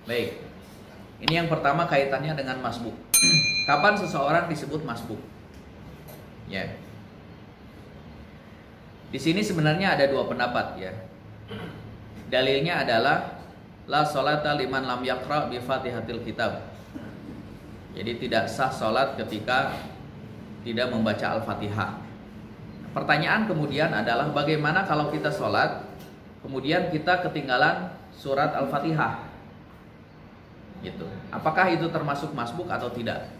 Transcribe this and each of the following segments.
Baik. Ini yang pertama kaitannya dengan masbuk. Kapan seseorang disebut masbuk? Ya. Di sini sebenarnya ada dua pendapat ya. Dalilnya adalah la sholata liman lam yaqra bi Fatihatil Kitab. Jadi tidak sah sholat ketika tidak membaca Al-Fatihah. Pertanyaan kemudian adalah bagaimana kalau kita sholat kemudian kita ketinggalan surat Al-Fatihah? Gitu. Apakah itu termasuk masbuk atau tidak?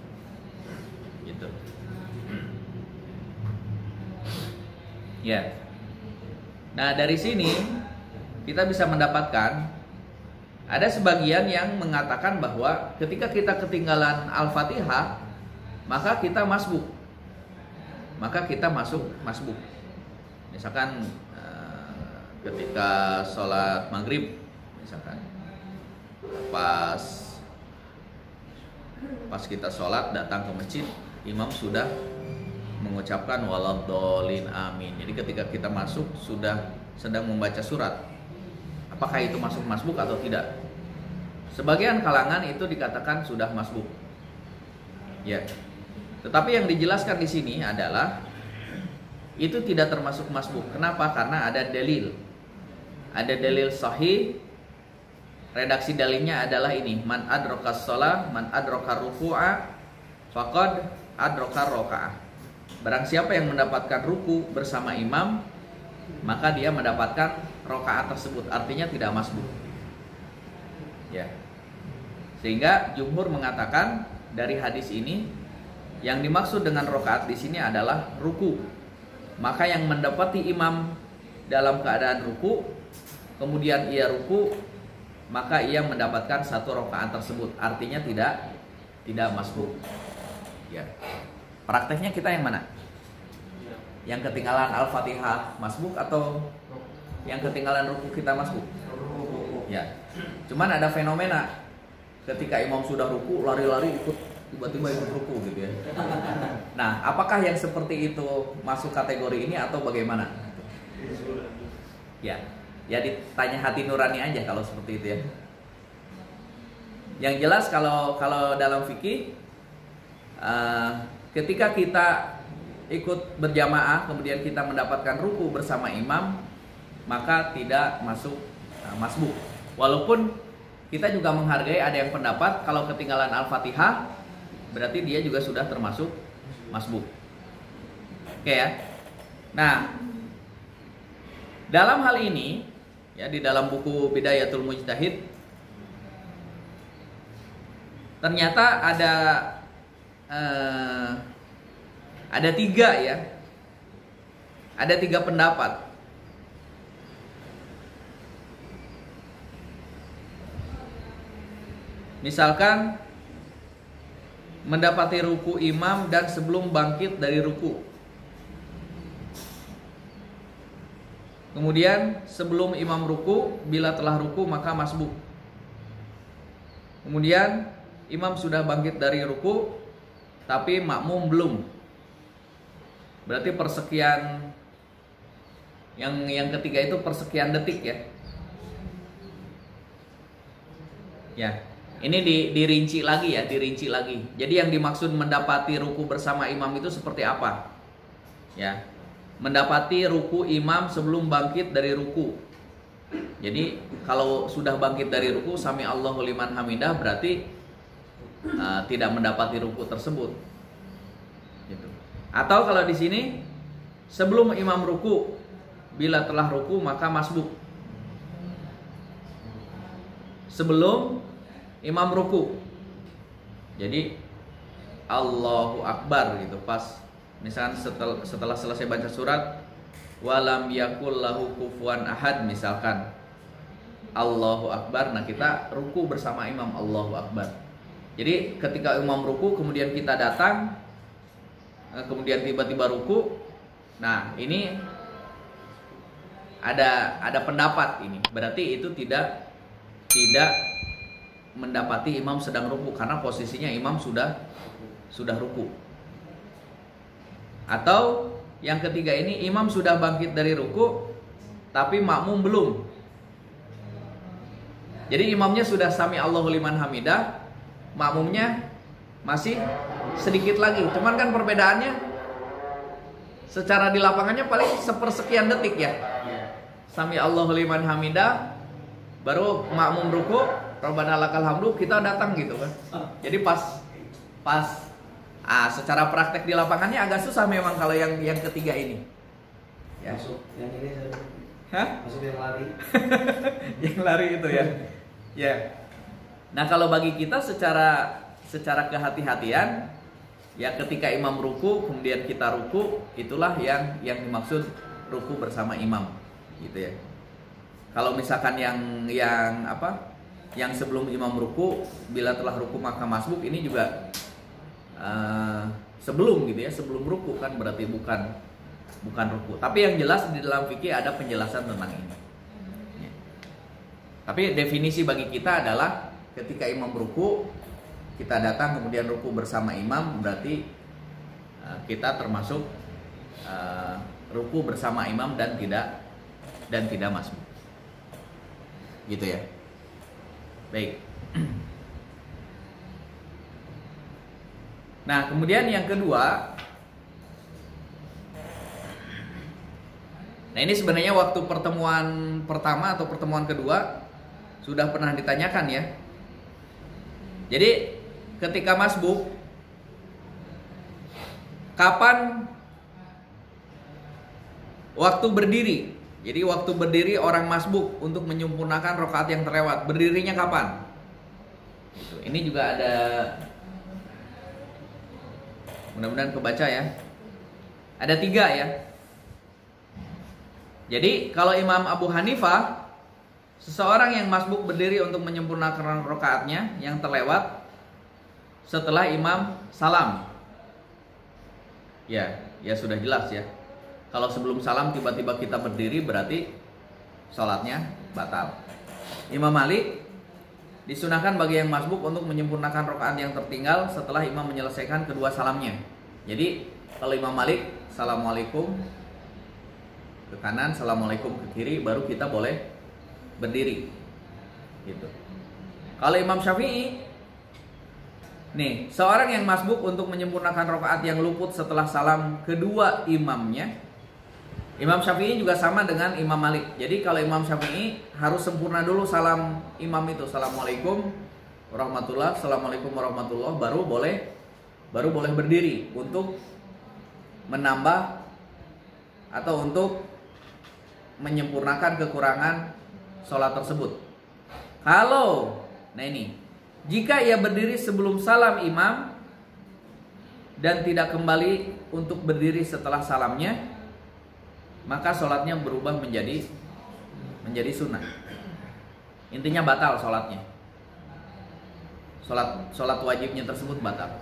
Gitu. Ya. Nah, dari sini kita bisa mendapatkan ada sebagian yang mengatakan bahwa ketika kita ketinggalan Al-Fatihah, maka kita masbuk. Maka kita masuk masbuk. Misalkan ketika sholat maghrib, misalkan pas kita sholat datang ke masjid, imam sudah mengucapkan waladhdallin amin. Jadi ketika kita masuk sudah sedang membaca surat. Apakah itu masuk masbuk atau tidak? Sebagian kalangan itu dikatakan sudah masbuk. Ya. Tetapi yang dijelaskan di sini adalah itu tidak termasuk masbuk. Kenapa? Karena ada dalil. Ada dalil sahih. Redaksi dalilnya adalah ini, man adrakas shalah, man adrakar ruku'a, faqad adrakar rakaah. Barang siapa yang mendapatkan ruku bersama imam, maka dia mendapatkan rakaat tersebut. Artinya tidak masbuk. Ya. Sehingga jumhur mengatakan dari hadis ini yang dimaksud dengan rakaat di sini adalah ruku. Maka yang mendapati imam dalam keadaan ruku, kemudian ia ruku, maka ia mendapatkan satu rakaat tersebut. Artinya tidak masbuk. Ya. Prakteknya kita yang mana? Yang ketinggalan Al-Fatihah masbuk atau yang ketinggalan ruku kita masbuk? Ya. Cuman ada fenomena ketika imam sudah ruku, lari-lari ikut, tiba-tiba ikut ruku gitu ya. Nah, apakah yang seperti itu masuk kategori ini atau bagaimana? Ya. Ya ditanya hati nurani aja kalau seperti itu ya. Yang jelas kalau dalam fikih ketika kita ikut berjamaah kemudian kita mendapatkan ruku bersama imam, maka tidak masuk masbuk. Walaupun kita juga menghargai ada yang pendapat kalau ketinggalan Al-Fatihah berarti dia juga sudah termasuk masbuk. Oke ya. Nah, dalam hal ini ya, di dalam buku Bidayatul Mujtahid ternyata ada tiga ya, ada tiga pendapat. Misalkan mendapati ruku imam dan sebelum bangkit dari ruku. Kemudian sebelum imam ruku, bila telah ruku maka masbuk. Kemudian imam sudah bangkit dari ruku, tapi makmum belum. Berarti persekian yang ketiga itu persekian detik ya. Ya, ini dirinci lagi ya, dirinci lagi. Jadi yang dimaksud mendapati ruku bersama imam itu seperti apa? Ya. Mendapati ruku imam sebelum bangkit dari ruku. Jadi kalau sudah bangkit dari ruku, sami Allahu liman hamidah, berarti tidak mendapati ruku tersebut. Gitu. Atau kalau di sini sebelum imam ruku, bila telah ruku maka masbuk. Sebelum imam ruku, jadi Allahu Akbar gitu, pas misalkan setelah selesai baca surat walam yakul lahu kufuwan ahad, misalkan Allahu Akbar, nah kita ruku bersama imam Allahu Akbar. Jadi ketika imam ruku kemudian kita datang, kemudian tiba-tiba ruku, nah ini ada pendapat ini, berarti itu tidak mendapati imam sedang ruku karena posisinya imam sudah ruku. Atau yang ketiga ini, imam sudah bangkit dari ruku tapi makmum belum. Jadi imamnya sudah sami Allahu liman hamidah, makmumnya masih sedikit lagi. Cuman kan perbedaannya secara di lapangannya paling sepersekian detik ya. Sami Allahu liman hamidah, baru makmum ruku, Rabbana lakal hamdu, kita datang gitu kan. Jadi pas secara praktek di lapangannya agak susah memang kalau yang ketiga ini. Ya. Masuk yang ini. Hah? Masuk yang lari. Yang lari itu ya. Ya. Nah, kalau bagi kita secara kehati-hatian ya, ketika imam ruku kemudian kita ruku, itulah yang dimaksud ruku bersama imam gitu ya. Kalau misalkan yang sebelum imam ruku, bila telah ruku maka masbuk, ini juga sebelum gitu ya, sebelum ruku kan berarti bukan ruku. Tapi yang jelas di dalam fikih ada penjelasan tentang ini. Ya. Tapi definisi bagi kita adalah ketika imam ruku, kita datang kemudian ruku bersama imam, berarti kita termasuk ruku bersama imam dan tidak masbuk. Gitu ya. Baik. Nah, kemudian yang kedua, nah ini sebenarnya waktu pertemuan pertama atau pertemuan kedua sudah pernah ditanyakan ya. Jadi ketika masbuk, kapan waktu berdiri? Jadi waktu berdiri orang masbuk untuk menyempurnakan rakaat yang terlewat, berdirinya kapan? Ini juga ada, mudah-mudahan kebaca ya. Ada 3 ya. Jadi kalau Imam Abu Hanifah, seseorang yang masbuk berdiri untuk menyempurnakan rakaatnya yang terlewat setelah imam salam. Ya sudah jelas ya. Kalau sebelum salam tiba-tiba kita berdiri, berarti sholatnya batal. Imam Malik, disunahkan bagi yang masbuk untuk menyempurnakan rakaat yang tertinggal setelah imam menyelesaikan kedua salamnya. Jadi kalau Imam Malik, assalamualaikum ke kanan, assalamualaikum ke kiri, baru kita boleh berdiri. Gitu. Kalau Imam Syafi'i, nih, seorang yang masbuk untuk menyempurnakan rakaat yang luput setelah salam kedua imamnya, Imam Syafi'i juga sama dengan Imam Malik. Jadi kalau Imam Syafi'i harus sempurna dulu salam imam itu, assalamualaikum warahmatullah, assalamualaikum warahmatullah, baru boleh berdiri untuk menambah atau untuk menyempurnakan kekurangan sholat tersebut. Kalau, nah ini, jika ia berdiri sebelum salam imam dan tidak kembali untuk berdiri setelah salamnya, maka sholatnya berubah menjadi sunnah. Intinya batal sholatnya. Sholat wajibnya tersebut batal.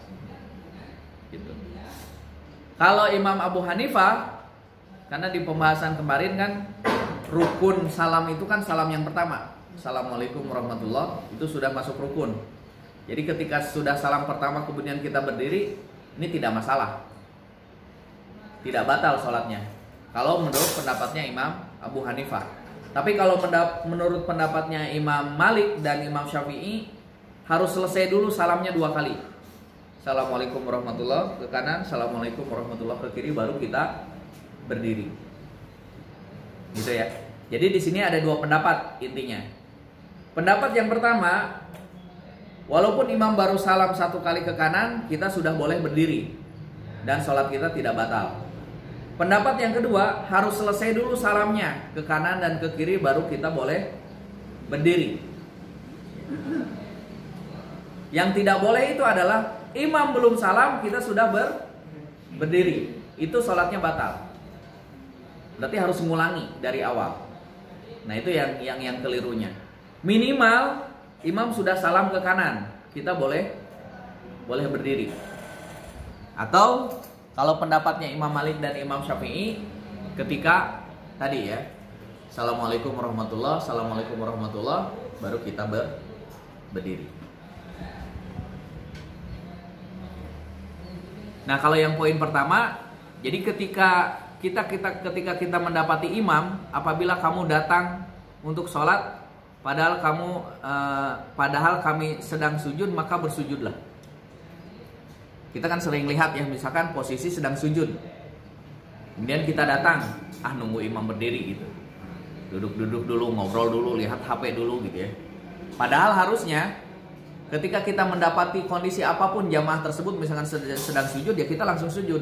Gitu. Kalau Imam Abu Hanifah, karena di pembahasan kemarin kan rukun salam itu kan salam yang pertama, assalamualaikum warahmatullah, itu sudah masuk rukun. Jadi ketika sudah salam pertama kemudian kita berdiri, ini tidak masalah, tidak batal sholatnya. Kalau menurut pendapatnya Imam Abu Hanifah. Tapi kalau menurut pendapatnya Imam Malik dan Imam Syafi'i, harus selesai dulu salamnya 2 kali. Assalamualaikum warahmatullah ke kanan, assalamualaikum warahmatullah ke kiri, baru kita berdiri. Gitu ya. Jadi di sini ada 2 pendapat intinya. Pendapat yang pertama, walaupun imam baru salam 1 kali ke kanan, kita sudah boleh berdiri dan sholat kita tidak batal. Pendapat yang kedua, harus selesai dulu salamnya ke kanan dan ke kiri, baru kita boleh berdiri. Yang tidak boleh itu adalah imam belum salam, kita sudah berdiri. Itu sholatnya batal. Berarti harus mengulangi dari awal. Nah itu yang kelirunya. Minimal imam sudah salam ke kanan, kita boleh berdiri. Atau kalau pendapatnya Imam Malik dan Imam Syafi'i, ketika tadi ya, assalamualaikum warahmatullah, assalamualaikum warahmatullah, baru kita berdiri. Nah kalau yang poin pertama, jadi ketika kita mendapati imam, apabila kamu datang untuk sholat, padahal kami sedang sujud, maka bersujudlah. Kita kan sering lihat ya, misalkan posisi sedang sujud, kemudian kita datang, nunggu imam berdiri gitu, duduk dulu, ngobrol dulu, lihat HP dulu gitu ya. Padahal harusnya ketika kita mendapati kondisi apapun jamaah tersebut misalkan sedang sujud, ya kita langsung sujud,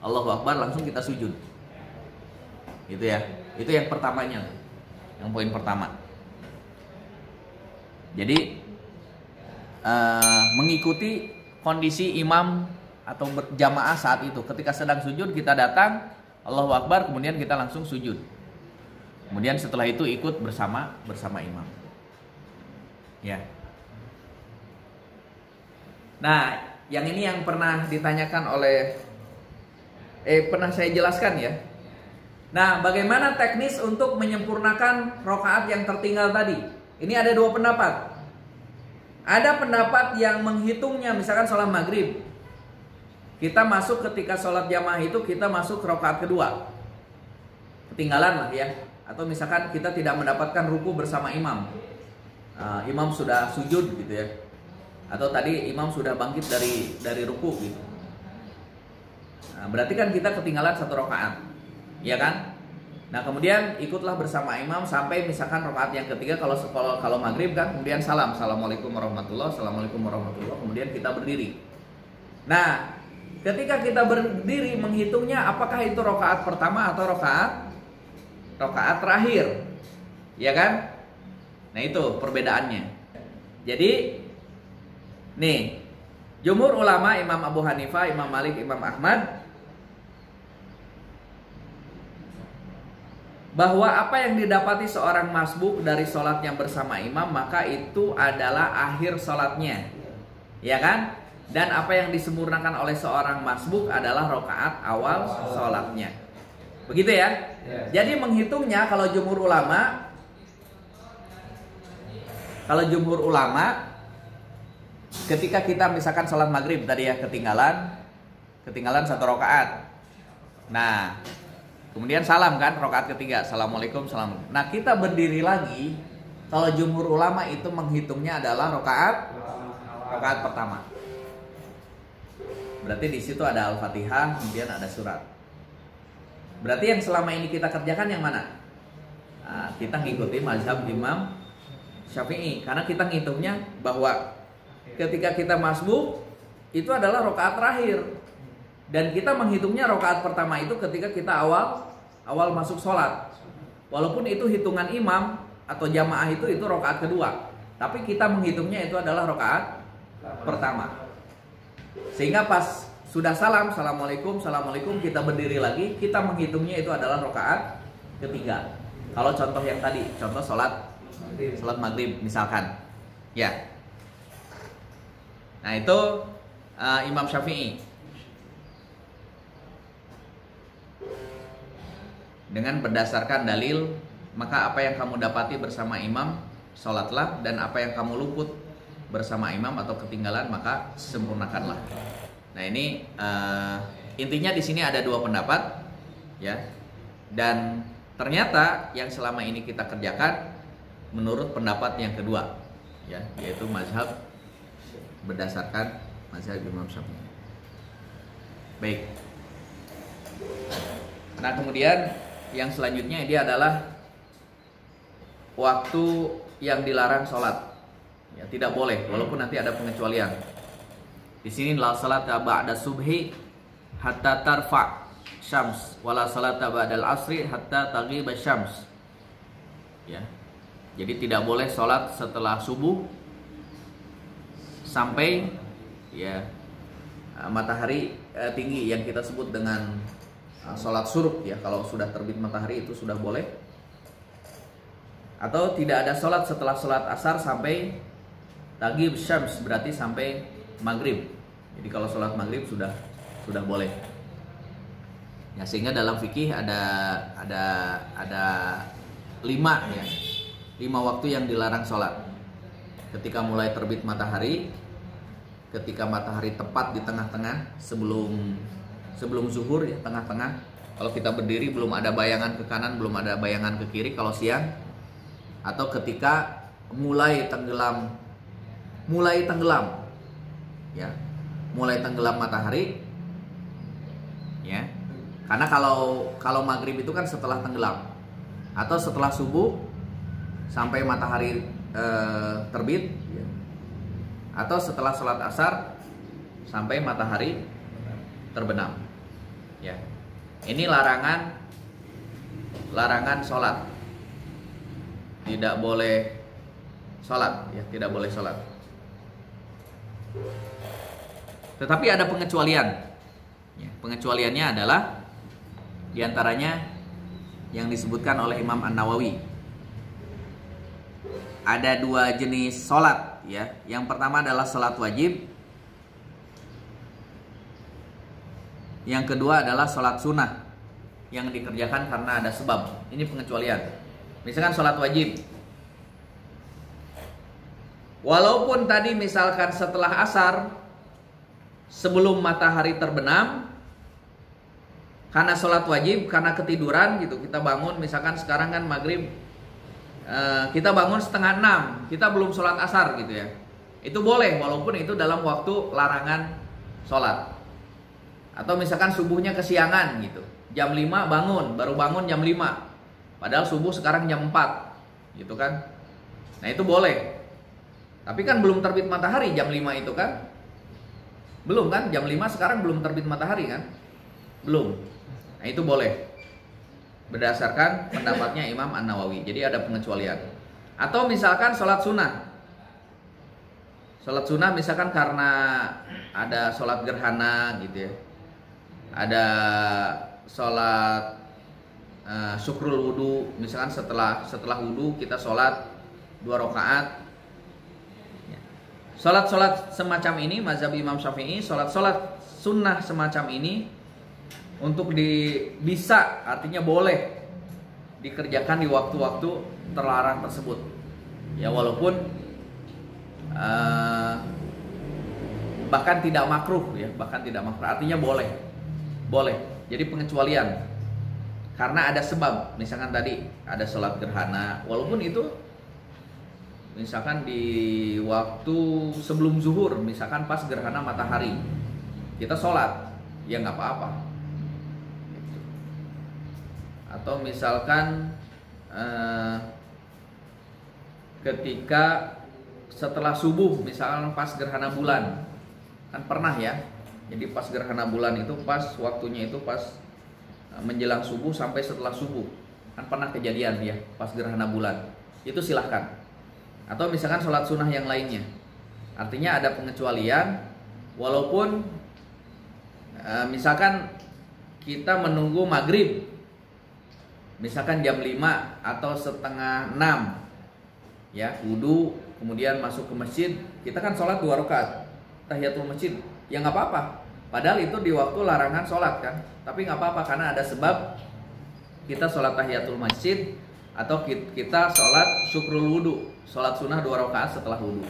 Allahu Akbar, langsung kita sujud. Gitu ya. Itu yang pertamanya. Yang poin pertama. Jadi mengikuti kondisi imam atau berjamaah saat itu. Ketika sedang sujud kita datang, Allahu Akbar, kemudian kita langsung sujud. Kemudian setelah itu ikut bersama imam. Ya. Nah, yang ini yang pernah ditanyakan oleh pernah saya jelaskan ya. Nah, bagaimana teknis untuk menyempurnakan rokaat yang tertinggal tadi? Ini ada dua pendapat. Ada pendapat yang menghitungnya, misalkan sholat maghrib, kita masuk ketika sholat jamaah itu kita masuk rokaat kedua, ketinggalan lah ya. Atau misalkan kita tidak mendapatkan ruku bersama imam, imam sudah sujud gitu ya. Atau tadi imam sudah bangkit dari ruku gitu. Nah, berarti kan kita ketinggalan satu rokaat, ya kan? Nah kemudian ikutlah bersama imam sampai misalkan rokaat yang ketiga. Kalau maghrib kan kemudian salam, assalamualaikum warahmatullah, assalamualailah warahmatullah, kemudian kita berdiri. Nah ketika kita berdiri menghitungnya apakah itu rokaat pertama atau rokaat terakhir, ya kan? Nah itu perbedaannya. Jadi nih, jumhur ulama, Imam Abu Hanifah, Imam Malik, Imam Ahmad, bahwa apa yang didapati seorang masbuk dari sholatnya bersama imam maka itu adalah akhir sholatnya, ya kan? Dan apa yang disempurnakan oleh seorang masbuk adalah rokaat awal sholatnya. Begitu ya? Jadi menghitungnya kalau jumhur ulama, ketika kita misalkan sholat maghrib tadi ya, ketinggalan satu rokaat. Nah kemudian salam kan, rokaat ketiga, assalamualaikum, salam. Nah kita berdiri lagi. Kalau jumhur ulama itu menghitungnya adalah rokaat pertama. Berarti di situ ada Al-Fatihah, kemudian ada surat. Berarti yang selama ini kita kerjakan yang mana? Nah, kita ngikuti mazhab Imam Syafi'i, karena kita ngitungnya bahwa ketika kita masbuk itu adalah rokaat terakhir. Dan kita menghitungnya rokaat pertama itu ketika kita awal masuk sholat. Walaupun itu hitungan imam atau jamaah itu rokaat kedua, tapi kita menghitungnya itu adalah rokaat pertama. Sehingga pas sudah salam, assalamualaikum, kita berdiri lagi, kita menghitungnya itu adalah rokaat ketiga. Kalau contoh yang tadi, contoh sholat maghrib misalkan, ya. Nah itu Imam Syafi'i. Dengan berdasarkan dalil, maka apa yang kamu dapati bersama imam, sholatlah, dan apa yang kamu luput bersama imam atau ketinggalan, maka sempurnakanlah. Nah ini intinya di sini ada dua pendapat, ya. Dan ternyata yang selama ini kita kerjakan menurut pendapat yang kedua, ya, yaitu mazhab berdasarkan mazhab Imam Syafi'i. Baik. Nah kemudian yang selanjutnya dia adalah waktu yang dilarang sholat, ya, tidak boleh, walaupun nanti ada pengecualian. Di sini la salata ba'da subhi hatta tarfa syams, wala salata ba'dal asri hatta taghiba syams. Ya. Jadi tidak boleh sholat setelah subuh sampai ya matahari tinggi, yang kita sebut dengan sholat syuruk ya. Kalau sudah terbit matahari itu sudah boleh. Atau tidak ada sholat setelah sholat asar sampai taghib syams, berarti sampai maghrib. Jadi kalau sholat maghrib sudah boleh. Ya, sehingga dalam fikih ada 5 ya, 5 waktu yang dilarang sholat. Ketika mulai terbit matahari, ketika matahari tepat di tengah-tengah sebelum zuhur ya, tengah-tengah. Kalau kita berdiri belum ada bayangan ke kanan, belum ada bayangan ke kiri kalau siang. Atau ketika mulai tenggelam ya, mulai tenggelam matahari ya. Karena kalau maghrib itu kan setelah tenggelam atau setelah subuh sampai matahari terbit ya. Atau setelah sholat asar sampai matahari terbenam ya. Ini larangan sholat, tidak boleh sholat ya, tidak boleh sholat. Tetapi ada pengecualian ya, pengecualiannya adalah diantaranya yang disebutkan oleh Imam An-Nawawi. Ada 2 jenis sholat ya. Yang pertama adalah sholat wajib, yang kedua adalah sholat sunnah yang dikerjakan karena ada sebab. Ini pengecualian. Misalkan sholat wajib, walaupun tadi misalkan setelah asar, sebelum matahari terbenam, karena sholat wajib, karena ketiduran gitu, kita bangun, misalkan sekarang kan maghrib, kita bangun setengah 6, kita belum sholat asar gitu ya, itu boleh walaupun itu dalam waktu larangan sholat. Atau misalkan subuhnya kesiangan gitu, jam 5 bangun, baru bangun jam 5, padahal subuh sekarang jam 4 gitu kan. Nah itu boleh. Tapi kan belum terbit matahari jam 5 itu kan. Belum kan, jam 5 sekarang belum terbit matahari kan. Belum. Nah itu boleh, berdasarkan pendapatnya Imam An-Nawawi. Jadi ada pengecualian. Atau misalkan sholat sunnah. Sholat sunnah misalkan karena ada sholat gerhana gitu ya, ada sholat syukrul wudu, misalkan setelah wudu kita sholat 2 rakaat. Sholat semacam ini mazhab Imam Syafi'i, sholat sunnah semacam ini untuk bisa, artinya boleh dikerjakan di waktu-waktu terlarang tersebut ya, walaupun bahkan tidak makruh ya, artinya boleh. Jadi pengecualian karena ada sebab. Misalkan tadi ada sholat gerhana, walaupun itu misalkan di waktu sebelum zuhur, misalkan pas gerhana matahari kita sholat, ya nggak apa-apa. Atau misalkan ketika setelah subuh, misalkan pas gerhana bulan, kan pernah ya, jadi pas gerhana bulan itu pas waktunya itu pas menjelang subuh sampai setelah subuh, kan pernah kejadian ya pas gerhana bulan, itu silahkan. Atau misalkan sholat sunnah yang lainnya, artinya ada pengecualian, walaupun misalkan kita menunggu maghrib, misalkan jam 5 atau setengah 6 ya, wudu, kemudian masuk ke masjid, kita kan sholat 2 rakaat tahiyatul masjid, ya nggak apa-apa. Padahal itu di waktu larangan sholat kan, tapi nggak apa-apa karena ada sebab kita sholat tahiyatul masjid atau kita sholat syukrul wudu, sholat sunnah 2 rakaat setelah wudu,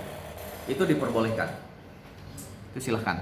itu diperbolehkan, itu silahkan.